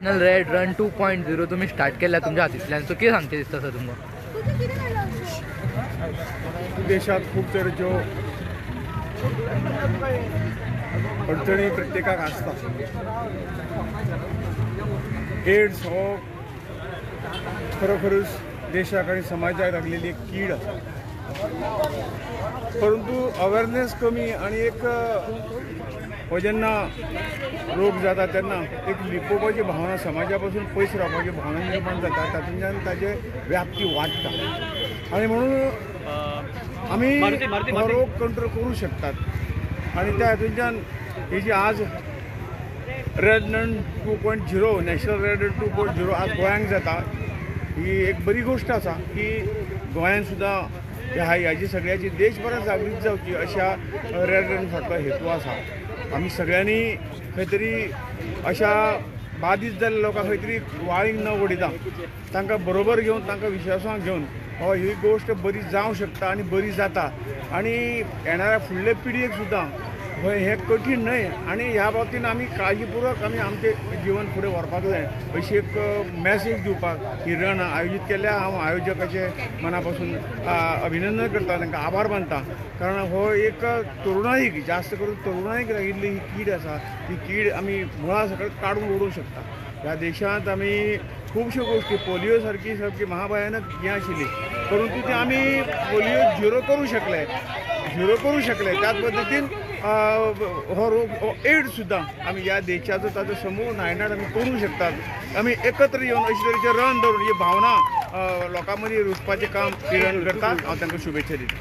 National red run 2.0 तुम्ही start केला तुमच्या हातींतल्यान, सो कितें सांगचे दिसता सर तुमकां? देशात खूप तरेच्यो अडचणी प्रत्येकाक आसता. एड्स हो खरोखरच देशाक आनी समाजाक लागलेली एक कीड आसा. परंतु अवेअरनेस कमी आणि एक हो जेन्ना रोग जाता तेन्ना एक लिपोवपाची भावना, समाजा पासून पयस रावपाची भावना निर्माण जाता, तातूंतल्यान ताजे व्याप्ती वाडटा आणि म्हणून आमी हो रोग कंट्रोल करूं शकतात. आणि त्या हातूंतल्यान ही जी आज red run 2.0 national red run 2.0 आज गोंयांत जाता, ही एक बरी गोष्ट आसा की गोंयांत सुद्दां ह्याची सगळ्याची देशभरात जागृती जावची अशा रेड रन फाटलो हेतू आसा. आमी सगळ्यांनी खंय तरी अशा बाधित जाल्ल्या लोकांक खंय तरी वाळींग न उडयता तांकां बरोबर घेवन, तांकां विश्वासांत घेवन ही गोष्ट बरी जावंक शकता आणि बरी जाता. आणि येणाऱ्या फुडले पिडयेक सुद्दां हे कठीण न्हय आणि ह्या बाबतीन आमी काळजीपूर्वक आमी आमचें जीवन फुडें व्हरपाक जाय अशी एक मॅसेज दिवपाक ही रण आयोजीत केल्या. हांव आयोजकाचे मना पासून अभिनंदन करता, तांकां आभार मानता. कारण हो एक तरुणाईक, जास्त करून तरुणाईक लागिल्ली ही कीड आसा, ती कीड आमी मुळा सकट काडून उडोवंक शकता. ह्या देशांत आमी खुबश्यो गोश्टी, पोलियो सारकी महाभयानक हें आशिल्ली, परंतु ती आमी पोलियो झिरो करूं शकले. त्याच पद्दतीन हो रोग एड्स सुद्दां आमी ह्या देशाचो ताजो समूळ नायनाट आमी करूं शकतात. आमी एकत्र येवन अशे तरेचे रण धरून ही भावना लोकां मदीं रुजपाचें काम किरण करता. हांव तांकां शुभेच्छा दिता.